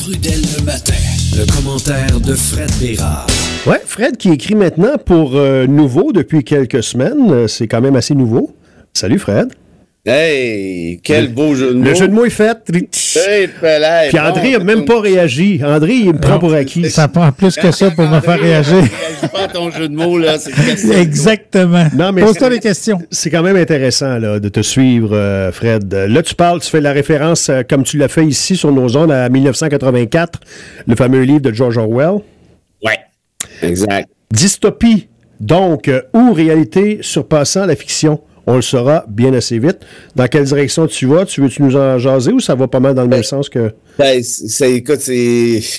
Trudel le matin. Le commentaire de Fred Bérard. Ouais, Fred qui écrit maintenant pour Nouveau depuis quelques semaines. C'est quand même assez nouveau. Salut Fred. Hey, quel beau jeu de mots. Le jeu de mots est fait. Hey, pelé, puis André n'a même pas réagi. André, il me prend pour acquis. Ça prend plus que ça pour me faire réagir. Réagis pas à ton jeu de mots, là. Exactement. Non, mais pose-toi des questions. C'est quand même intéressant là, de te suivre, Fred. Là, tu fais la référence, comme tu l'as fait ici sur nos ondes, à 1984, le fameux livre de George Orwell. Ouais, exact. Dystopie, donc, ou réalité surpassant la fiction. On le saura bien assez vite. Dans quelle direction tu vas? Veux-tu nous en jaser ou ça va pas mal dans le même sens que... Écoute,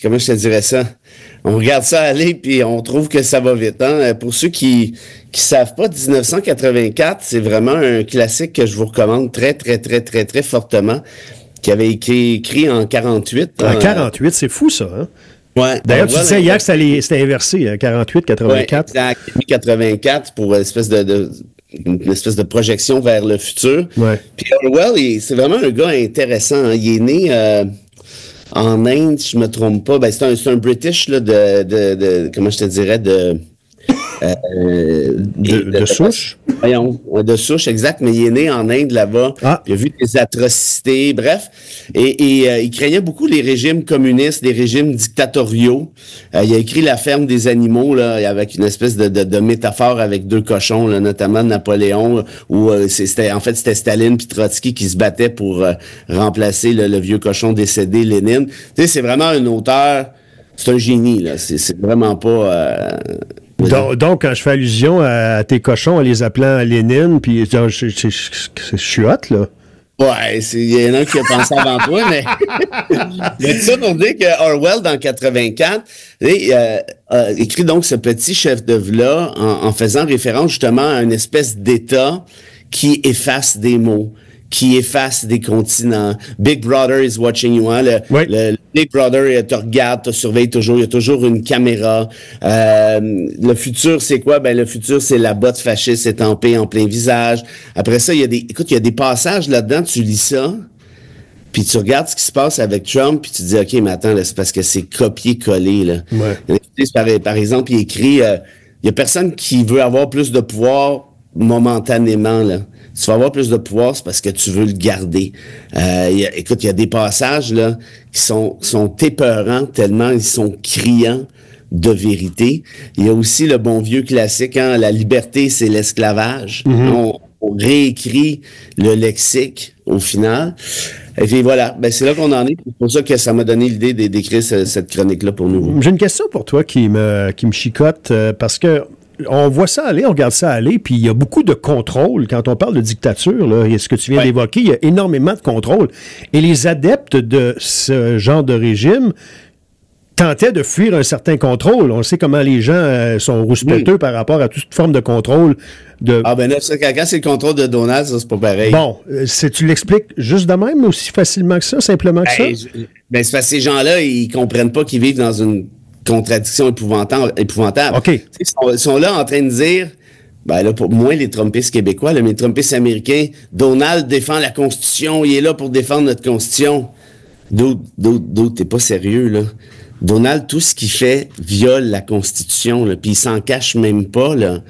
comment je te dirais ça? On regarde ça aller puis on trouve que ça va vite. Hein? Pour ceux qui savent pas, 1984, c'est vraiment un classique que je vous recommande très, très, très, très, très fortement, qui avait été écrit en 48. En 48, c'est fou ça, hein? Ouais. D'ailleurs, tu disais hier que c'était inversé, hein, 48, 84. Ouais, exact. 84 pour une espèce de projection vers le futur. Ouais. Puis Orwell, c'est vraiment un gars intéressant. Hein. Il est né en Inde, si je me trompe pas. Ben, c'est un British là, de comment je te dirais, de souche? Voyons, de souche, exact, mais il est né en Inde là-bas. Ah. Il a vu des atrocités, bref. Et il craignait beaucoup les régimes communistes, les régimes dictatoriaux. Il a écrit La ferme des animaux, là, avec une espèce de métaphore avec deux cochons, là, notamment Napoléon, où c'était Staline puis Trotsky qui se battaient pour remplacer le vieux cochon décédé, Lénine. Tu sais, c'est vraiment un auteur, c'est un génie, là. C'est vraiment pas... Donc, quand je fais allusion à tes cochons en les appelant Lénine, puis je suis hot, là. Ouais, il y en a qui a pensé avant toi, mais tout ça pour dire que Orwell, dans 84, écrit donc ce petit chef-d'œuvre-là en faisant référence justement à une espèce d'État qui efface des mots, qui efface des continents. Big Brother is watching you. Hein? Le Big Brother te regarde, te surveille toujours. Il y a toujours une caméra. Le futur, c'est quoi? Ben, le futur, c'est la botte fasciste étampée en plein visage. Après ça, il y a des passages là-dedans, tu lis ça, puis tu regardes ce qui se passe avec Trump, puis tu te dis, OK, mais attends, là, c'est parce que c'est copié-collé, là. Ouais. Par exemple, il écrit, il y a personne qui veut avoir plus de pouvoir momentanément, là. Tu vas avoir plus de pouvoir, c'est parce que tu veux le garder. Écoute, il y a des passages là qui sont épeurants tellement ils sont criants de vérité. Il y a aussi le bon vieux classique, hein, la liberté, c'est l'esclavage. Mm-hmm. On réécrit le lexique au final. Et puis voilà, ben c'est là qu'on en est. C'est pour ça que ça m'a donné l'idée d'écrire cette chronique-là pour nous. J'ai une question pour toi qui me chicote, parce que on voit ça aller, on regarde ça aller, puis il y a beaucoup de contrôle. Quand on parle de dictature, là, et ce que tu viens d'évoquer, il y a énormément de contrôle. Et les adeptes de ce genre de régime tentaient de fuir un certain contrôle. On sait comment les gens sont rouspéteux par rapport à toute forme de contrôle. Ah ben là, quand c'est le contrôle de Donald, ça, c'est pas pareil. Bon, tu l'expliques juste de même, aussi facilement que ça, simplement que ça? C'est parce que ces gens-là, ils comprennent pas qu'ils vivent dans une contradiction épouvantable. OK. Ils sont là en train de dire, ben là, pour moins les Trumpistes québécois, là, mais les Trumpistes américains, Donald défend la Constitution, il est là pour défendre notre Constitution. D'autres, t'es pas sérieux, là. Donald, tout ce qu'il fait viole la Constitution, là, puis il s'en cache même pas, là.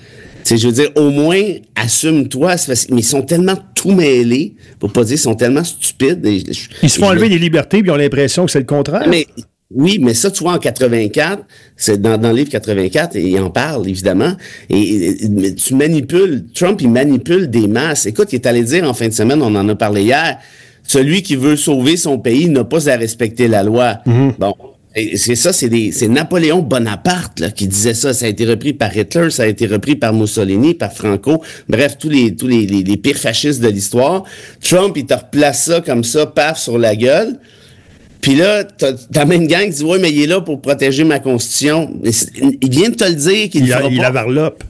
Tu sais, je veux dire, au moins, assume-toi, mais ils sont tellement tout mêlés, pour pas dire, ils sont tellement stupides. Ils se font enlever des libertés, puis ils ont l'impression que c'est le contraire. Oui, mais ça, tu vois, en 84, c'est dans le livre 84, et il en parle, évidemment, et tu manipules, Trump, il manipule des masses. Écoute, il est allé dire en fin de semaine, on en a parlé hier, celui qui veut sauver son pays n'a pas à respecter la loi. Mm-hmm. Bon, et c'est ça, c'est Napoléon Bonaparte là, qui disait ça. Ça a été repris par Hitler, ça a été repris par Mussolini, par Franco, bref, tous les pires fascistes de l'histoire. Trump, il te replace ça comme ça, paf, sur la gueule. Puis là, t'as même gang qui dit « Ouais, mais il est là pour protéger ma Constitution. » Il vient de te le dire qu'il fera pas. Il la varlope.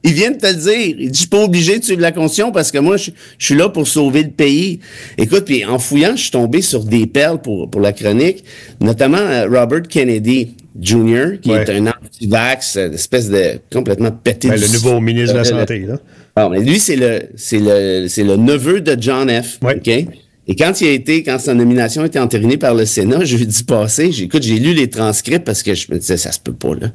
Il vient de te le dire. Il dit « Je suis pas obligé de suivre la Constitution parce que moi, je suis là pour sauver le pays. » Écoute, puis en fouillant, je suis tombé sur des perles pour la chronique, notamment Robert Kennedy Jr., qui est un anti-vax, une espèce de complètement pété. Le nouveau ministre de la Santé, là. Non, mais lui, c'est le neveu de John F. Ouais. OK? Et quand sa nomination a été entérinée par le Sénat, jeudi passé, j'ai lu les transcripts parce que je me disais, ça se peut pas, là.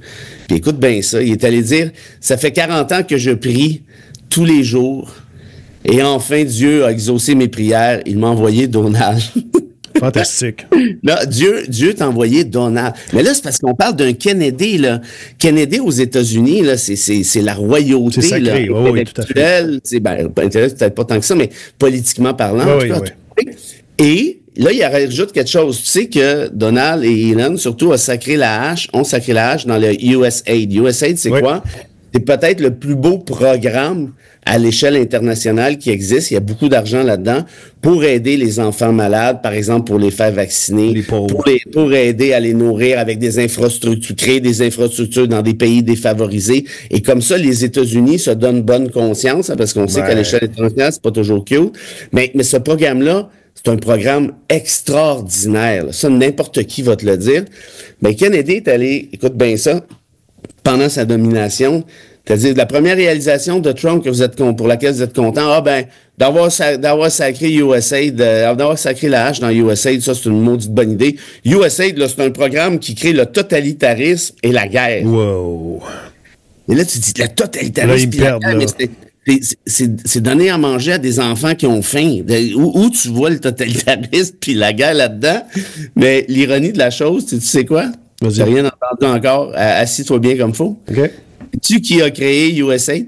Puis écoute bien ça, il est allé dire, ça fait 40 ans que je prie tous les jours, et enfin Dieu a exaucé mes prières, il m'a envoyé Donald. Fantastique. Là, Dieu t'a envoyé Donald. Mais là, c'est parce qu'on parle d'un Kennedy, là. Kennedy aux États-Unis, là, c'est la royauté, c'est sacré. là. Oui, tout à fait. Peut-être pas tant que ça, mais politiquement parlant, en tout cas. Et là, il rajoute quelque chose. Tu sais que Donald et Elon, surtout, ont sacré la hache dans le USAID. USAID, c'est quoi? C'est peut-être le plus beau programme à l'échelle internationale qui existe. Il y a beaucoup d'argent là-dedans pour aider les enfants malades, par exemple, pour les faire vacciner, pour aider à les nourrir avec des infrastructures, créer des infrastructures dans des pays défavorisés. Et comme ça, les États-Unis se donnent bonne conscience, hein, parce qu'on sait qu'à l'échelle internationale, c'est pas toujours cute. Mais ce programme-là, c'est un programme extraordinaire. Là. Ça, n'importe qui va te le dire. Mais Kennedy est allé, écoute bien ça, pendant sa nomination, c'est-à-dire la première réalisation de Trump pour laquelle vous êtes content, d'avoir sacré USAID, d'avoir sacré la hache dans USAID, ça c'est une maudite bonne idée. USAID, là, c'est un programme qui crée le totalitarisme et la guerre. Wow. Et là, tu dis le totalitarisme et la guerre, mais c'est donner à manger à des enfants qui ont faim. Où tu vois le totalitarisme puis la guerre là-dedans? Mais l'ironie de la chose, tu sais quoi? J'ai rien entendu encore. Assis-toi bien comme faut. OK. Sais-tu qui a créé USAID?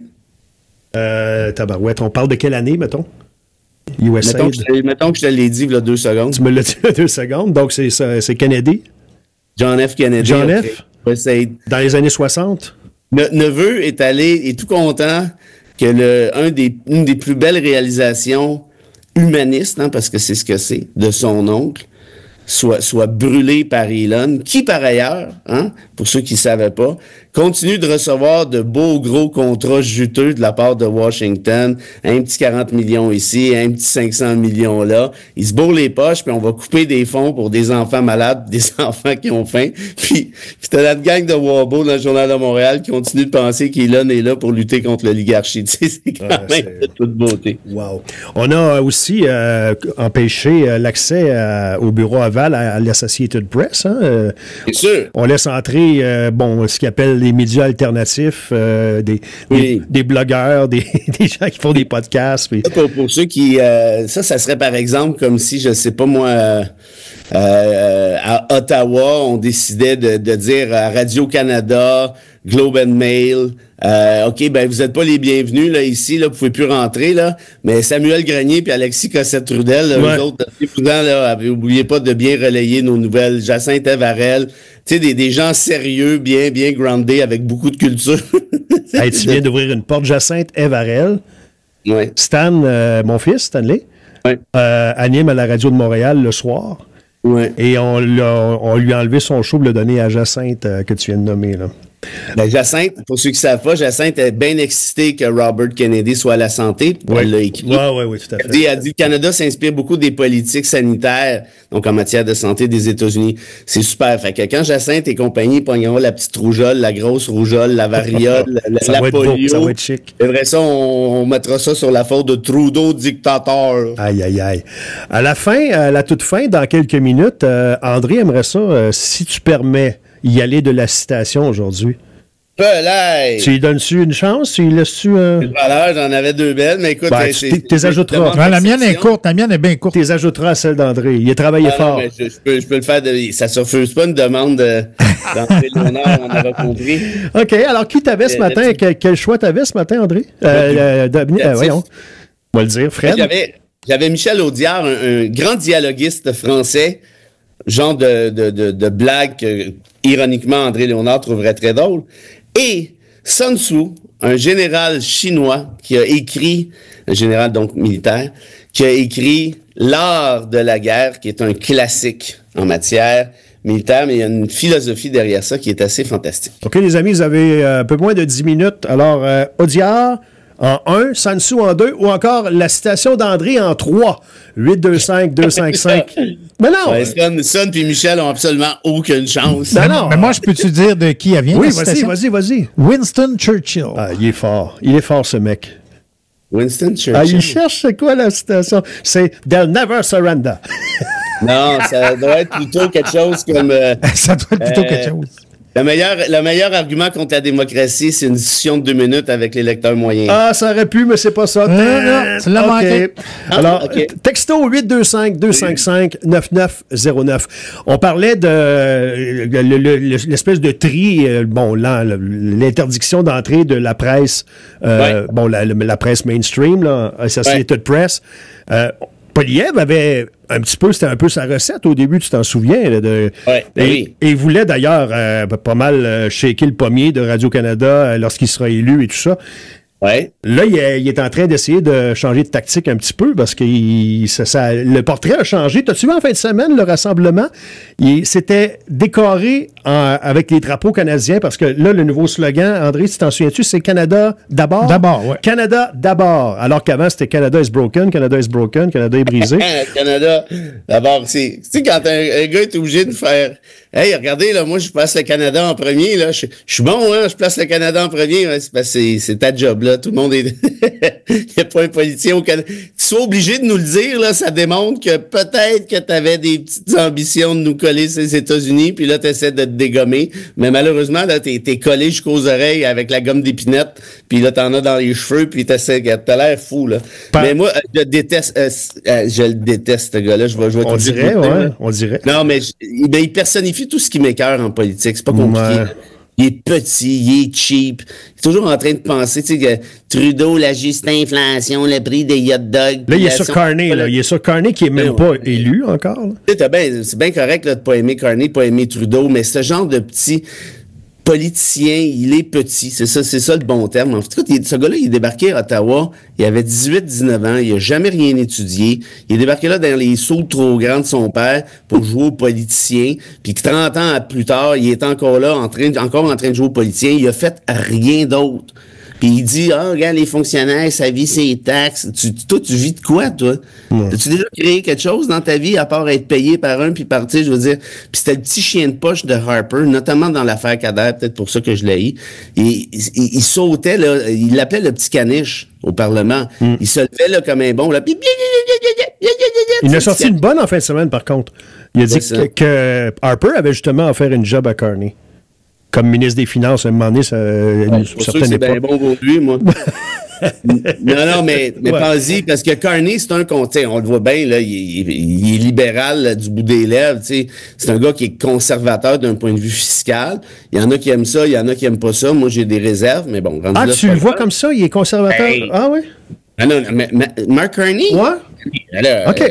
Tabarouette. On parle de quelle année, mettons? USAID. Mettons que je te l'ai dit il y a 2 secondes. Tu me l'as dit il y a 2 secondes. Donc, c'est Kennedy. John F. Kennedy. John F. USAID. Dans les années 60. Notre neveu est tout content que une des plus belles réalisations humanistes, hein, parce que c'est ce que c'est, de son oncle, soit brûlé par Elon, qui par ailleurs, hein, pour ceux qui ne savaient pas, continue de recevoir de beaux gros contrats juteux de la part de Washington, un petit 40 millions ici, un petit 500 millions là. Il se bourre les poches, puis on va couper des fonds pour des enfants malades, des enfants qui ont faim. Puis t'as la gang de Wabo dans le Journal de Montréal qui continue de penser qu'Elon est là pour lutter contre l'oligarchie. Tu sais, c'est quand même de toute beauté. Wow. On a aussi empêché l'accès au bureau aval à l'Associated Press. Hein? Bien sûr. On laisse entrer ce qu'ils appellent les médias alternatifs, des blogueurs, des gens qui font des podcasts. Puis... Pour ceux qui... ça serait par exemple comme si, je sais pas moi, à Ottawa, on décidait de dire à Radio-Canada, Globe and Mail, OK, vous n'êtes pas les bienvenus là ici, là, vous pouvez plus rentrer, là, mais Samuel Grenier puis Alexis Cossette-Trudel, eux autres, n'oubliez pas de bien relayer nos nouvelles. Jacinthe Evarel, tu sais, des gens sérieux, bien groundés, avec beaucoup de culture. Hey, tu viens d'ouvrir une porte. Jacinthe Evarel. Ouais. Stan, mon fils, Stanley, anime à la radio de Montréal le soir. Ouais. Et on lui a enlevé son show pour le donner à Jacinthe que tu viens de nommer, là. Jacinthe, pour ceux qui ne savent pas, Jacinthe est bien excitée que Robert Kennedy soit à la santé. Elle l'a écrit. Oui, tout à fait. Elle a dit que le Canada s'inspire beaucoup des politiques sanitaires, donc en matière de santé des États-Unis. C'est super. Fait que quand Jacinthe et compagnie pogneront la petite rougeole, la grosse rougeole, la variole, la polio, ça va être chic. Après ça, on mettra ça sur la faute de Trudeau dictateur. Aïe. À la toute fin, dans quelques minutes, André aimerait ça, si tu permets, y aller de la citation aujourd'hui. Pelay! Tu lui donnes-tu une chance? Tu lui laisses-tu... J'en avais 2 belles, mais écoute... tu t'es ajouteras. La mienne est courte, la mienne est bien courte. Tu les ajouteras à celle d'André. Il a travaillé fort. Non, mais je peux le faire. Ça ne se refuse pas une demande d'André Léonard, on avait compris. OK, alors qui t'avais ce matin? Quel choix t'avais ce matin, André? Voyons. On va le dire, Fred. J'avais Michel Audiard, un grand dialoguiste français, genre de blague que, ironiquement, André Léonard trouverait très drôle. Et Sun Tzu, un général chinois qui a écrit, un général donc militaire, qui a écrit L'art de la guerre, qui est un classique en matière militaire, mais il y a une philosophie derrière ça qui est assez fantastique. OK, les amis, vous avez un peu moins de 10 minutes. Alors, Audiard en 1, Sun Tzu en 2, ou encore la citation d'André en 3. 8-2-5, 2-5-5. Mais non! Ouais, Sun puis Michel ont absolument aucune chance. Non. Mais moi, je peux-te dire de qui elle vient? Oui, vas-y. Winston Churchill. Ah, il est fort. Il est fort, ce mec. Winston Churchill. Ah, il cherche, c'est quoi la citation? C'est « They'll never surrender ». Non, ça doit être plutôt quelque chose comme... Ça doit être plutôt quelque chose. Le meilleur argument contre la démocratie, c'est une discussion de 2 minutes avec l'électeur moyen. Ah, ça aurait pu, mais c'est pas ça. Non, tu l'as manqué. Alors, texto 825-255-9909. On parlait de l'espèce de tri, l'interdiction d'entrée de la presse, la presse mainstream, là, Associated Press. Poilievre avait c'était un peu sa recette au début, tu t'en souviens. Et il voulait d'ailleurs pas mal shaker le pommier de Radio-Canada lorsqu'il sera élu et tout ça. Ouais. Là, il est en train d'essayer de changer de tactique un petit peu parce que le portrait a changé. T'as-tu vu en fin de semaine le rassemblement? C'était décoré avec les drapeaux canadiens parce que là, le nouveau slogan, André, tu t'en souviens-tu, c'est Canada d'abord? D'abord, oui. Canada d'abord. Alors qu'avant, c'était Canada is broken, Canada is broken, Canada est brisé. Canada d'abord. Tu sais, quand un gars est obligé de faire hey, regardez, là, moi, je place le Canada en premier, là. Je suis bon, hein, je place le Canada en premier. Ouais, c'est ta job, là. Tout le monde est... Il n'y a pas un politicien au Canada. Tu sois obligé de nous le dire, là, ça démontre que peut-être que tu avais des petites ambitions de nous coller sur les États-Unis, puis là, tu essaies de te dégommer. Mais malheureusement, là, t'es collé jusqu'aux oreilles avec la gomme d'épinette, puis là, t'en as dans les cheveux, puis t'as l'air fou, là. Mais moi, je le déteste, ce gars-là. On dirait, ouais, on dirait. Non, mais il personnifie tout ce qui m'écoeure en politique. C'est pas compliqué. Ouais. Il est petit, il est cheap. Il est toujours en train de penser, tu sais, que Trudeau, la juste inflation, le prix des hot dogs. Là, il est sur Carney, là. Il est sur Carney qui est même pas élu encore. C'est bien correct là, de pas aimer Carney, pas aimer Trudeau, mais ce genre de petit politicien, il est petit. C'est ça le bon terme. En tout cas, ce gars-là, il est débarqué à Ottawa, il avait 18-19 ans, il a jamais rien étudié. Il est débarqué là dans les sauts trop grands de son père pour jouer au politicien. Puis 30 ans plus tard, il est encore là, encore en train de jouer au politicien. Il a fait rien d'autre. Puis il dit, regarde, les fonctionnaires, ça vit ses taxes. Toi, tu vis de quoi, toi? As-tu déjà créé quelque chose dans ta vie, à part être payé par un, puis partir, je veux dire? Puis c'était le petit chien de poche de Harper, notamment dans l'affaire Kader, peut-être pour ça que je l'ai eu. Il sautait, là, il l'appelait le petit caniche au Parlement. Il se levait, là, comme un bon, là, puis... Il a sorti une bonne en fin de semaine, par contre. Il a dit que Harper avait justement offert une job à Carney. Comme ministre des Finances, à un moment donné, c'est bien bon pour lui, moi. non, mais pense-y, parce que Carney, c'est un comté, on le voit bien, là, il est libéral là, du bout des lèvres, tu sais. C'est un gars qui est conservateur d'un point de vue fiscal. Il y en a qui aiment ça, il y en a qui aiment pas ça. Moi, j'ai des réserves, mais bon. Ah, tu le vois comme ça, il est conservateur? Hey. Ah oui? Ah non, mais Mark Carney? Ouais. Alors, OK.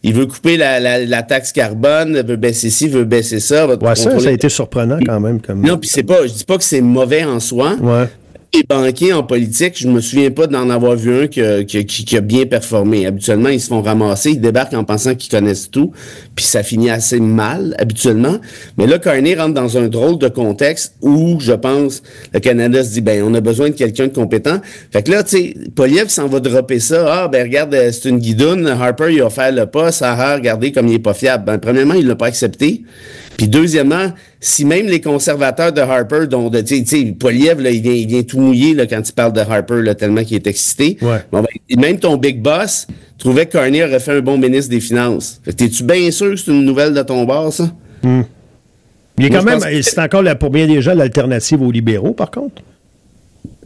Il veut couper la taxe carbone, veut baisser ci, veut baisser ça. Ouais, ça a été surprenant quand même. Non, puis je dis pas que c'est mauvais en soi. Ouais. Les banquiers en politique, je me souviens pas d'en avoir vu un qui a bien performé. Habituellement, ils se font ramasser, ils débarquent en pensant qu'ils connaissent tout, puis ça finit assez mal, habituellement. Mais là, Carney rentre dans un drôle de contexte où, je pense, le Canada se dit, on a besoin de quelqu'un de compétent. Fait que là, tu sais, Poilievre s'en va dropper ça. Regarde, c'est une guidoune, Harper, il a offert le poste. Regardez comme il est pas fiable. Premièrement, il l'a pas accepté. Puis deuxièmement, si même les conservateurs de Harper, dont tu sais, Poilievre, là, il vient tout mouiller là, quand il parle de Harper, là, tellement qu'il est excité. Ouais. Même ton big boss trouvait que Carney aurait fait un bon ministre des Finances. Fait que t'es-tu bien sûr que c'est une nouvelle de ton bord, ça? Il est quand même, c'est encore pour bien des gens l'alternative aux libéraux, par contre.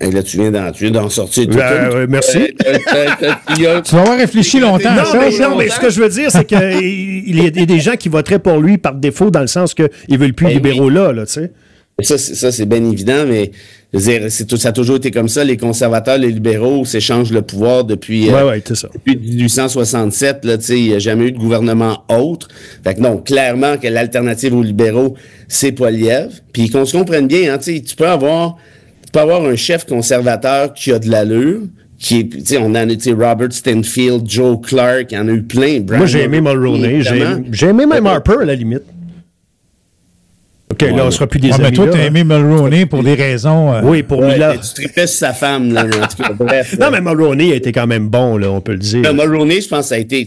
Et là, tu viens d'en sortir tout. Merci. Tu vas avoir réfléchi longtemps à ça. Mais ce que je veux dire, c'est qu'il y a des gens qui voteraient pour lui par défaut, dans le sens qu'ils ne veulent plus libéraux là, tu sais. Ça, c'est bien évident, mais je veux dire, ça a toujours été comme ça. Les conservateurs, les libéraux s'échangent le pouvoir depuis 1867. Là, il n'y a jamais eu de gouvernement autre. Fait que non, clairement que l'alternative aux libéraux, c'est Poilievre. Puis qu'on se comprenne bien, hein, tu peux avoir un chef conservateur qui a de l'allure, qui est, tu sais, on en a, Robert Stanfield, Joe Clark, il y en a eu plein. Moi, j'ai aimé Mulroney, j'ai aimé même Harper, à la limite. OK, là, on sera plus des amis. Mais toi, t'as aimé Mulroney pour des raisons... Oui, pour lui, là. Tu tripais sur sa femme, là, en tout cas, bref. Non, mais Mulroney a été quand même bon, là, on peut le dire. Mulroney, je pense, ça a été,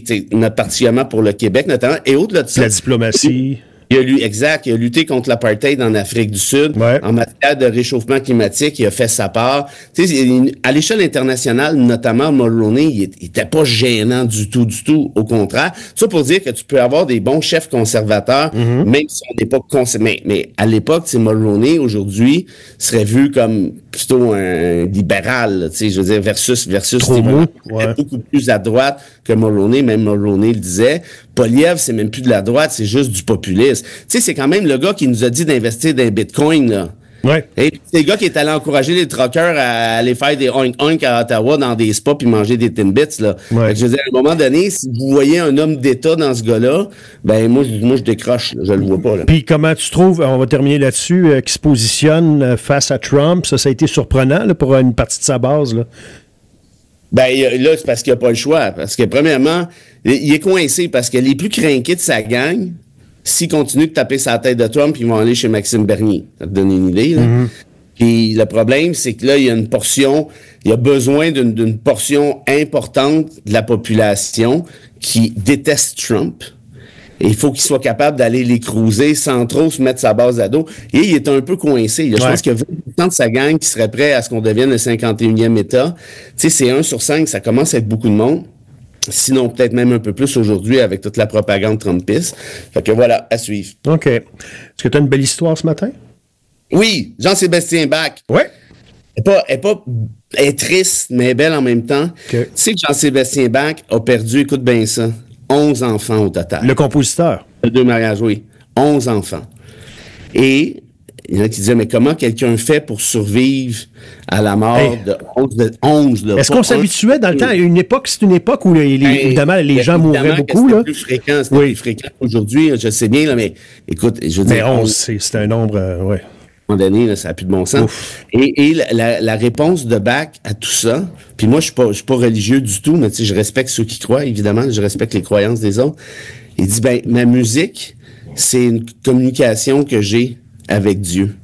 particulièrement pour le Québec, notamment, et au-delà de ça... La diplomatie... Il a lutté contre l'apartheid en Afrique du Sud. Ouais. En matière de réchauffement climatique, il a fait sa part. Tu sais, à l'échelle internationale, notamment, Mulroney, il était pas gênant du tout. Au contraire. Ça pour dire que tu peux avoir des bons chefs conservateurs, même si on n'est pas mais à l'époque, Mulroney, aujourd'hui, serait vu comme plutôt un libéral, tu sais, je veux dire, versus Trop mou, ouais. beaucoup plus à droite que Mulroney. Même Mulroney le disait. Poilievre, c'est même plus de la droite, c'est juste du populisme. Tu sais, c'est quand même le gars qui nous a dit d'investir dans Bitcoin, là. Ouais. Et c'est le gars qui est allé encourager les truckers à aller faire des oink-oink à Ottawa dans des spas puis manger des Timbits, là. Ouais. Fait que je veux dire, à un moment donné, si vous voyez un homme d'État dans ce gars-là, ben moi je décroche, là, je le vois pas, là. Puis comment tu trouves, on va terminer là-dessus, qui se positionne face à Trump, ça a été surprenant là, pour une partie de sa base, là. Ben là, c'est parce qu'il n'y a pas le choix. Parce que premièrement, il est coincé parce que les plus crinqués de sa gang, s'ils continuent de taper sa tête de Trump, ils vont aller chez Maxime Bernier. Ça te donne une idée, là. Puis le problème, c'est que là, il y a une portion, il y a besoin d'une portion importante de la population qui déteste Trump. Et il faut qu'il soit capable d'aller les cruiser sans trop se mettre sa base à dos. Et il est un peu coincé. Là. Je pense qu'il y a 20% de sa gang qui serait prêt à ce qu'on devienne le 51e État. Tu sais, c'est 1 sur 5, ça commence à être beaucoup de monde. Sinon, peut-être même un peu plus aujourd'hui avec toute la propagande trumpiste. Fait que voilà, à suivre. OK. Est-ce que tu as une belle histoire ce matin? Oui, Jean-Sébastien Bach. Oui. Elle est triste, mais belle en même temps. Okay. Tu sais que Jean-Sébastien Bach a perdu, écoute bien ça, 11 enfants au total. Le compositeur. 2 mariages, oui. 11 enfants. Et il y en a qui disaient, mais comment quelqu'un fait pour survivre à la mort de 11 là, est-ce qu'on s'habituait dans le temps? C'est une époque où évidemment les gens mouraient beaucoup. C'était plus fréquent, plus fréquent aujourd'hui, je sais bien, là, mais écoute, je veux dire... Mais 11, c'est un nombre, ouais. À un moment donné, là, ça n'a plus de bon sens. Et la réponse de Bach à tout ça, puis moi, je suis pas religieux du tout, mais tu sais, je respecte ceux qui croient, évidemment, je respecte les croyances des autres. Il dit, ben, ma musique, c'est une communication que j'ai avec Dieu.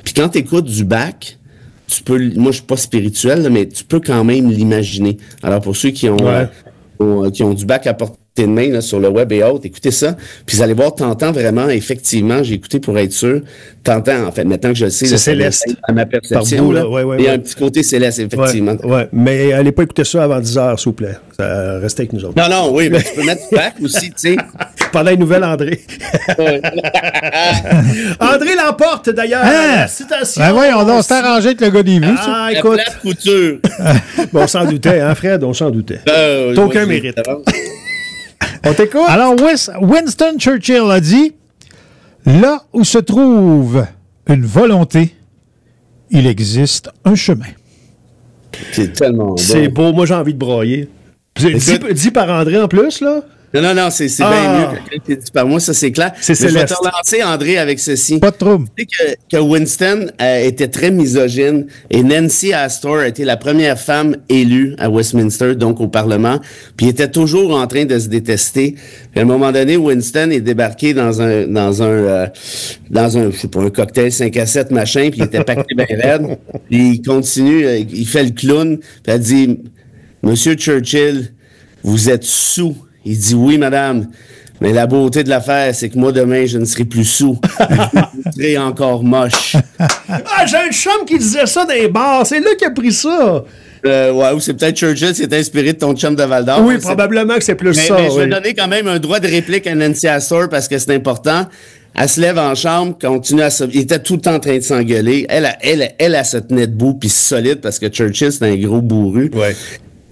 Puis quand tu écoutes du Bach, tu peux, moi, je suis pas spirituel, là, mais tu peux quand même l'imaginer. Alors, pour ceux qui ont du Bach à portée de main là, sur le web et autres, écoutez ça, puis vous allez voir, t'entends vraiment, effectivement, j'ai écouté pour être sûr, t'entends, en fait, maintenant que je le sais, c'est céleste. À ma perception, là. Ouais, il y a un petit côté céleste, effectivement. Ouais, mais allez pas écouter ça avant 10 heures, s'il vous plaît. Ça reste avec nous autres. Non, oui, mais tu peux mettre Bach aussi, tu sais. Pendant une nouvelle, André. André l'emporte, d'ailleurs. Citation. Ben oui, on s'est arrangé avec le gars des vues. Ah, écoute. La couture. Bon, on s'en doutait, hein, Fred? On s'en doutait. T'as aucun mérite. On t'écoute? Alors, Winston Churchill a dit, « Là où se trouve une volonté, il existe un chemin. » C'est tellement beau. C'est beau. Moi, j'ai envie de broyer. Dit par André en plus, là? Non, c'est bien mieux que quelqu'un qui dit par moi, ça c'est clair. C'est céleste. Je vais te relancer, André, avec ceci. Pas de trouble. Tu sais que Winston était très misogyne et Nancy Astor a été la première femme élue à Westminster, donc au Parlement, puis il était toujours en train de se détester. Puis à un moment donné, Winston est débarqué dans un je sais pas, un cocktail 5 à 7 machin, puis il était pacté bien raide. Puis il continue, il fait le clown, puis elle dit, « Monsieur Churchill, vous êtes sous. » Il dit, oui, madame, mais la beauté de l'affaire, c'est que moi, demain, je ne serai plus sous. Je serai encore moche. Ah, j'ai un chum qui disait ça dans les bars. C'est là qu'il a pris ça. Ouais, ou c'est peut-être Churchill qui s'est inspiré de ton chum de Val-d'Or. Oui, probablement que c'est plus ça. Mais je vais donner quand même un droit de réplique à Nancy Astor parce que c'est important. Elle se lève en chambre, continue à se... Il était tout le temps en train de s'engueuler. Elle se tenait debout, puis solide, parce que Churchill, c'est un gros bourru. Ouais.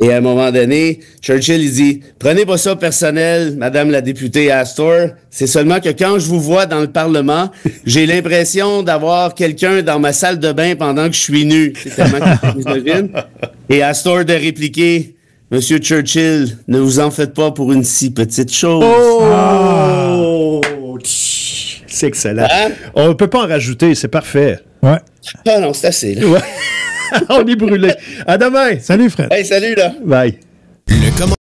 Et à un moment donné, Churchill, il dit, prenez pas ça personnel, madame la députée Astor. C'est seulement que quand je vous vois dans le Parlement, j'ai l'impression d'avoir quelqu'un dans ma salle de bain pendant que je suis nu. C'est tellement misogyne. Et Astor de répliquer, Monsieur Churchill, ne vous en faites pas pour une si petite chose. Oh! C'est excellent. Hein? On ne peut pas en rajouter, c'est parfait. Ouais. Ah non, c'est assez, là. Ouais. On est brûlé. À demain. Salut, Fred. Hey, salut, là. Bye.